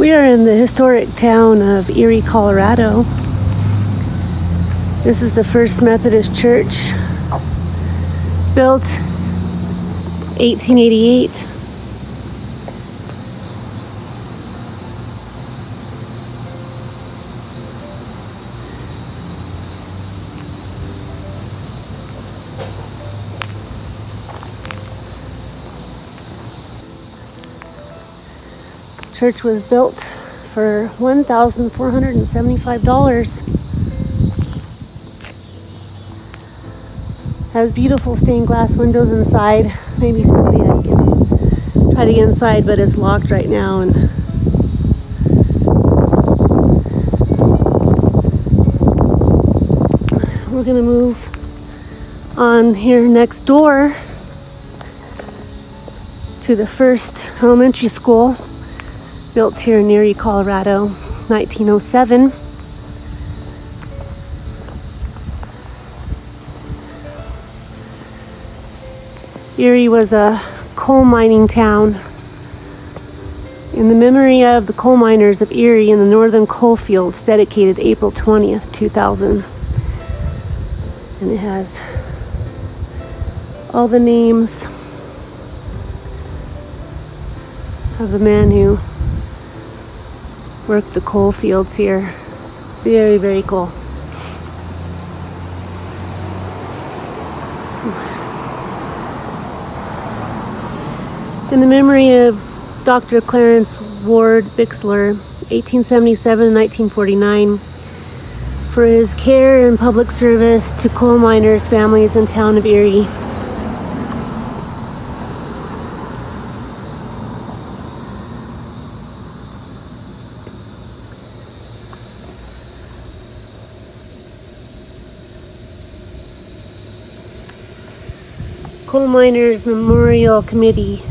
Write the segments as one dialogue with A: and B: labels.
A: We are in the historic town of Erie, Colorado. This is the First Methodist Church, built 1888. Church was built for $1,475. Has beautiful stained glass windows inside. Maybe someday I can try to get inside, but it's locked right now. And we're gonna move on here next door to the First Elementary School, built here in Erie, Colorado, 1907. Erie was a coal mining town. In the memory of the coal miners of Erie in the northern coal fields, dedicated April 20th, 2000. And it has all the names of the men who worked the coal fields here. Very, very cool. In the memory of Dr. Clarence Ward Bixler, 1877-1949, for his care and public service to coal miners' families in town of Erie. Coal Miners Memorial Committee,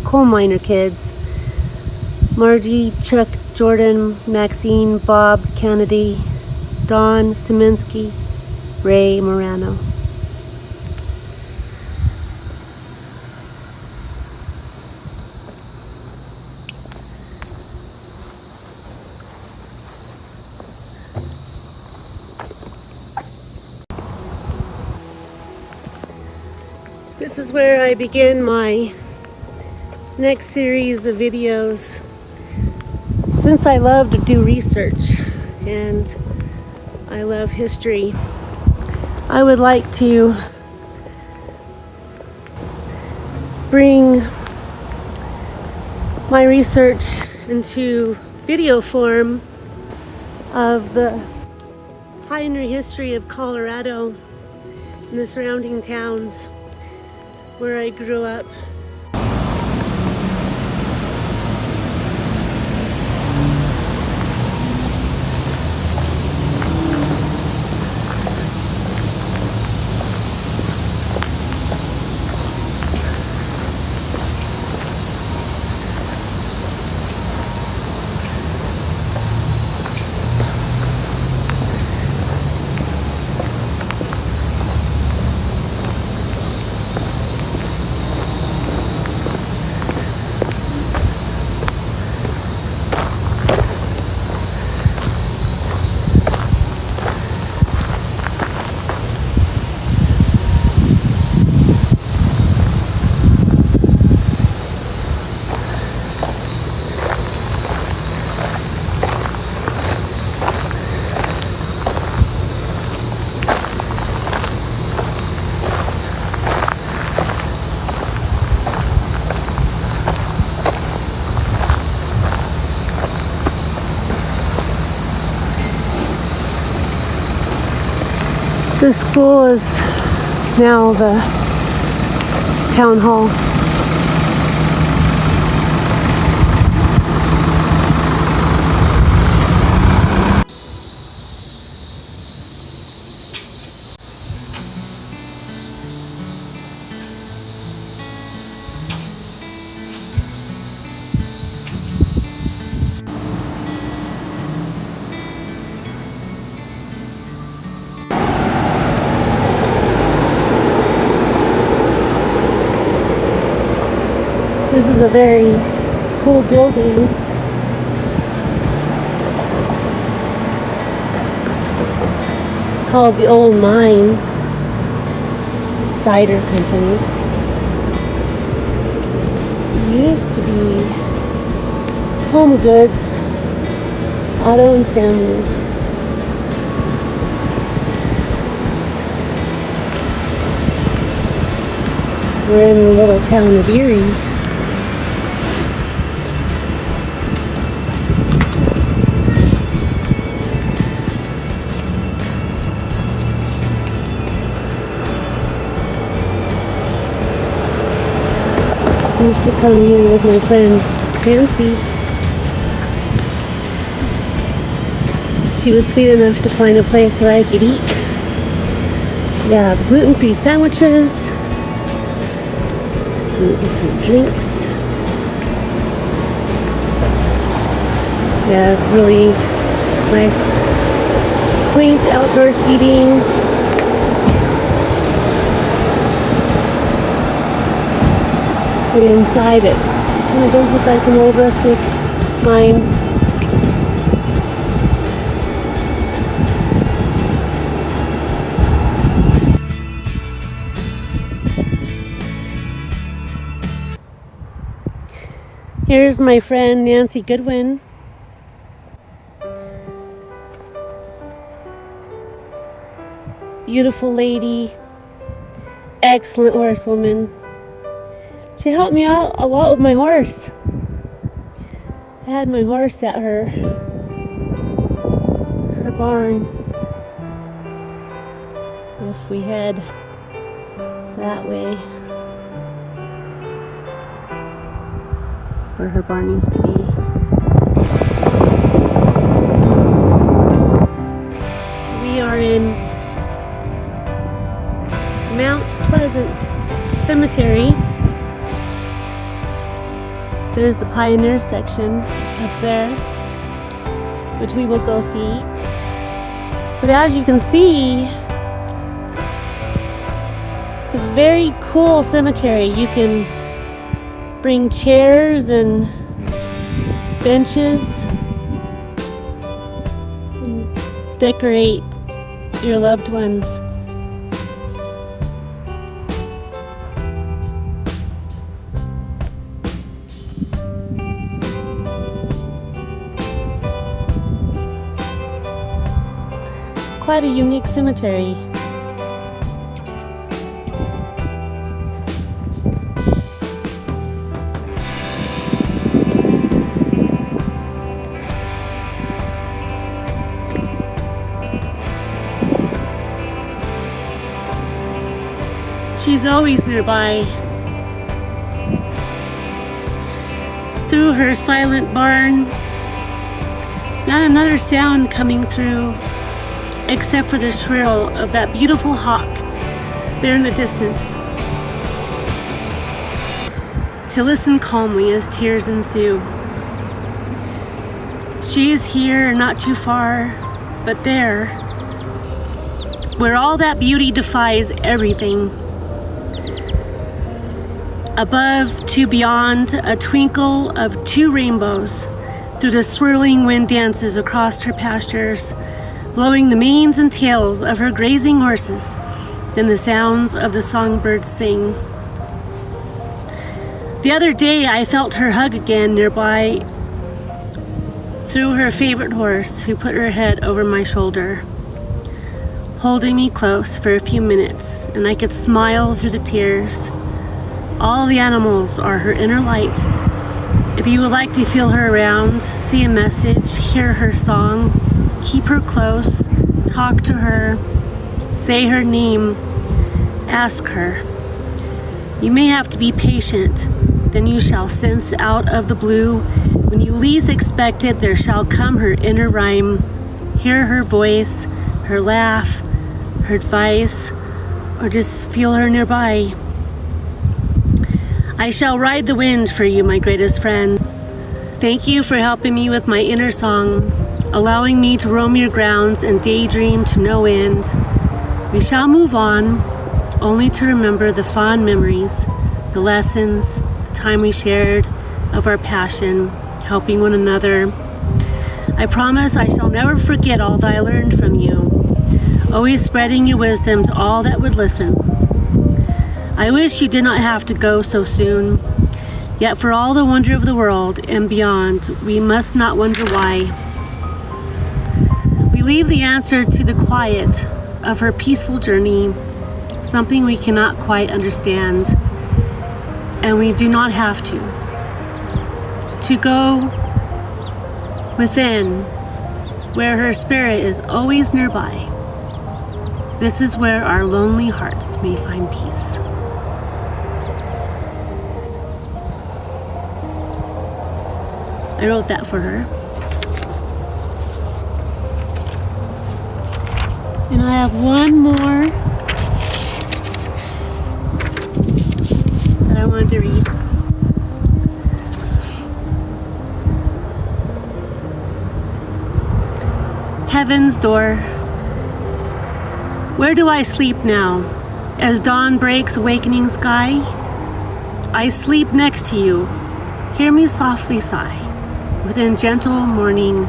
A: coal miner kids: Margie, Chuck, Jordan, Maxine, Bob, Kennedy, Don, Szymanski, Ray, Morano. This is where I begin my next series of videos. Since I love to do research and I love history, I would like to bring my research into video form of the pioneer history of Colorado and the surrounding towns where I grew up. The school is now the town hall. This is a very cool building. called the Old Mine Cider Company. It used to be Home Goods, Auto and Family. We're in the little town of Erie. I used to come here with my friend Nancy. She was sweet enough to find a place where I could eat. Yeah, gluten-free sandwiches, gluten-free drinks. Yeah, really nice, quaint outdoor seating. But inside it kind of does look like an old rustic mine. Here's my friend Nancy Goodwin. Beautiful lady, excellent horsewoman. She helped me out a lot with my horse. I had my horse at her barn. If we head that way, where her barn used to be. We are in Mount Pleasant Cemetery. There's the Pioneer section up there, which we will go see. But as you can see, it's a very cool cemetery. You can bring chairs and benches and decorate your loved ones. Quite a unique cemetery. She's always nearby. Through her silent barn, not another sound coming through except for the shrill of that beautiful hawk there in the distance. To listen calmly as tears ensue. She is here, not too far, but there, where all that beauty defies everything. Above, to beyond, a twinkle of two rainbows through the swirling wind dances across her pastures, blowing the manes and tails of her grazing horses, then the sounds of the songbirds sing. The other day I felt her hug again nearby through her favorite horse, who put her head over my shoulder, holding me close for a few minutes, and I could smile through the tears. All the animals are her inner light. If you would like to feel her around, see a message, hear her song, keep her close, talk to her, say her name, ask her. You may have to be patient, then you shall sense out of the blue. When you least expect it, there shall come her inner rhyme. Hear her voice, her laugh, her advice, or just feel her nearby. I shall ride the wind for you, my greatest friend. Thank you for helping me with my inner song, allowing me to roam your grounds and daydream to no end. We shall move on, only to remember the fond memories, the lessons, the time we shared of our passion, helping one another. I promise I shall never forget all that I learned from you. always spreading your wisdom to all that would listen. I wish you did not have to go so soon, yet for all the wonder of the world and beyond, we must not wonder why. We leave the answer to the quiet of her peaceful journey, something we cannot quite understand, and we do not have to go within, where her spirit is always nearby. This is where our lonely hearts may find peace. I wrote that for her. And I have one more that I wanted to read. Heaven's Door. Where do I sleep now? As dawn breaks awakening sky, I sleep next to you. Hear me softly sigh. Within gentle morning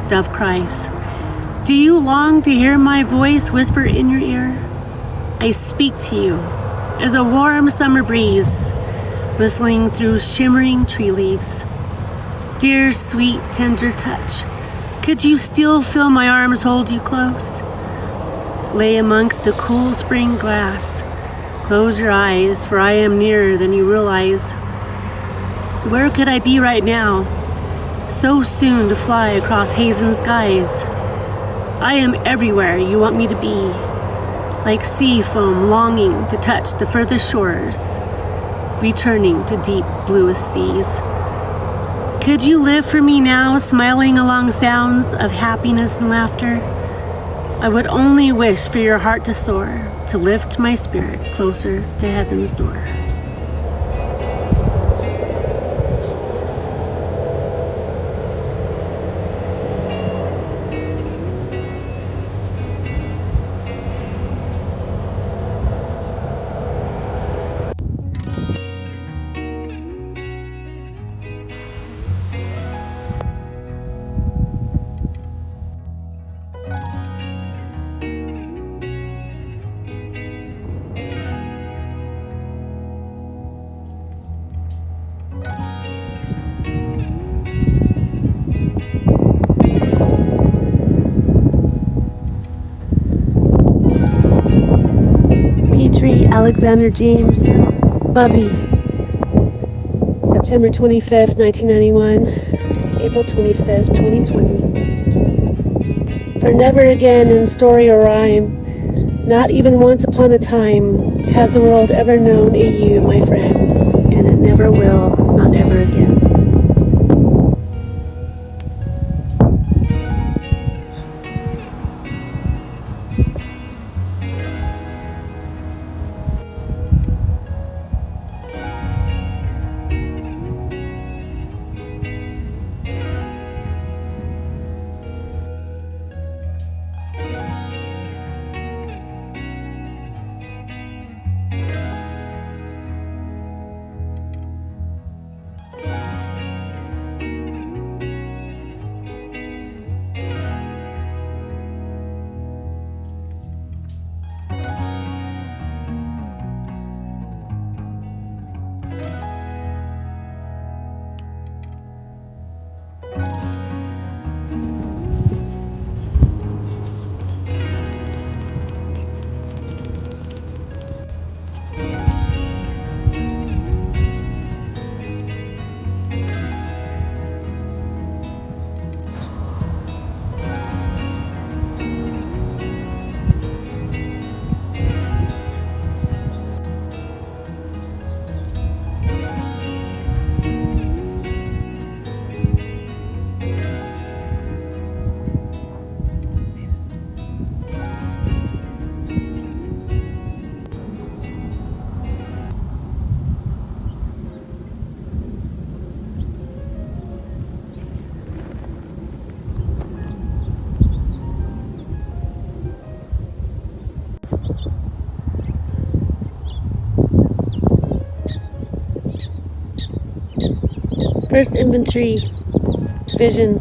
A: dove cries. Do you long to hear my voice whisper in your ear? I speak to you as a warm summer breeze whistling through shimmering tree leaves. Dear sweet tender touch, could you still feel my arms hold you close? Lay amongst the cool spring grass. Close your eyes, for I am nearer than you realize. Where could I be right now? So soon to fly across hazen skies. I am everywhere you want me to be, like sea foam longing to touch the furthest shores, returning to deep bluest seas. Could you live for me now, smiling along sounds of happiness and laughter? I would only wish for your heart to soar, to lift my spirit closer to heaven's door. Alexander James, Bubby, September 25th, 1991, April 25th, 2020. For never again in story or rhyme, not even once upon a time, has the world ever known a you, my friend, and it never will, not ever again. First infantry division,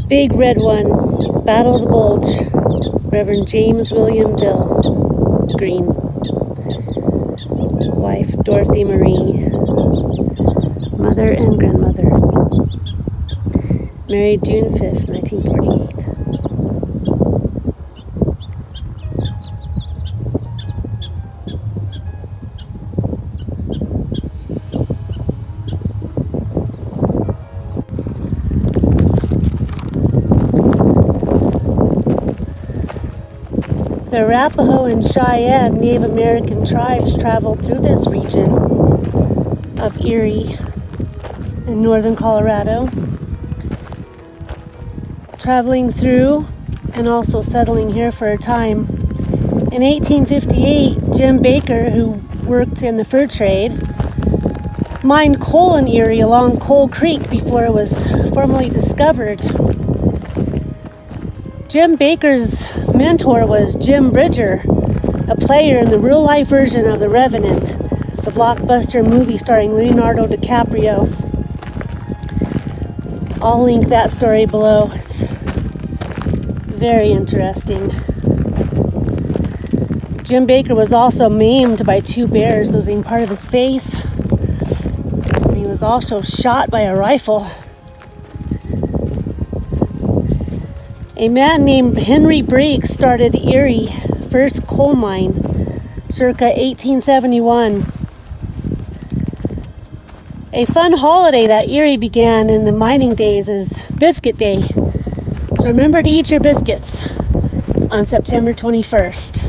A: big red one, Battle of the Bulge, Reverend James William Bill Green, wife Dorothy Marie, mother and grandmother, married June 5th, 1948. The Arapaho and Cheyenne Native American tribes traveled through this region of Erie in northern Colorado, traveling through and also settling here for a time. In 1858, Jim Baker, who worked in the fur trade, mined coal in Erie along Coal Creek before it was formally discovered. Jim Baker's mentor was Jim Bridger, a player in the real-life version of The Revenant, the blockbuster movie starring Leonardo DiCaprio. I'll link that story below. It's very interesting. Jim Baker was also maimed by 2 bears losing part of his face. And he was also shot by a rifle. A man named Henry Briggs started Erie first coal mine circa 1871. A fun holiday that Erie began in the mining days is Biscuit Day. So remember to eat your biscuits on September 21st.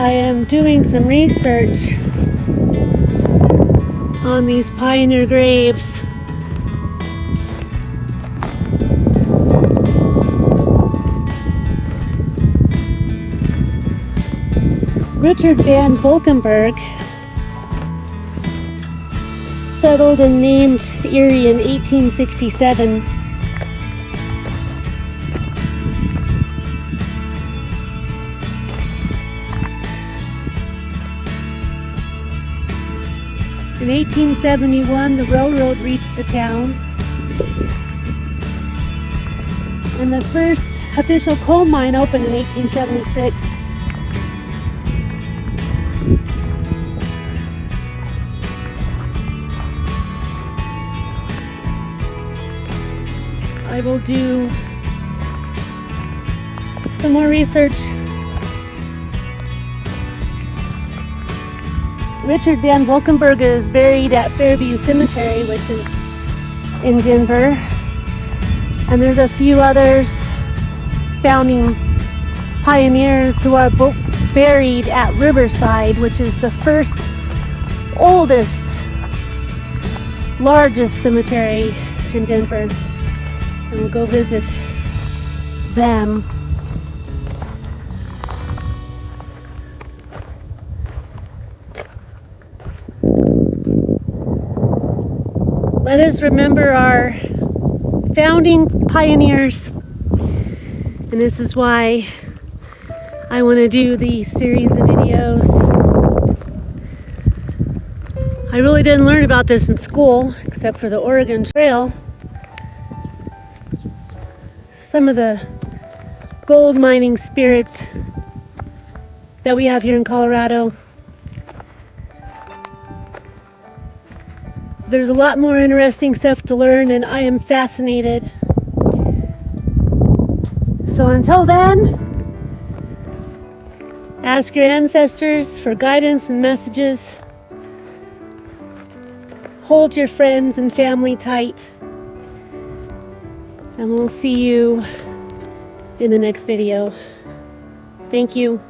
A: I am doing some research on these pioneer graves. Richard van Valkenburg settled and named Erie in 1867. In 1871, the railroad reached the town, and the first official coal mine opened in 1876. I will do some more research. Richard van Valkenburg is buried at Fairview Cemetery, which is in Denver. And there's a few others, founding pioneers, who are both buried at Riverside, which is the first, oldest, largest cemetery in Denver. And we'll go visit them. Let us remember our founding pioneers, and this is why I want to do these series of videos. I really didn't learn about this in school, except for the Oregon Trail. Some of the gold mining spirit that we have here in Colorado. There's a lot more interesting stuff to learn, and I am fascinated. So until then, ask your ancestors for guidance and messages. Hold your friends and family tight. And we'll see you in the next video. Thank you.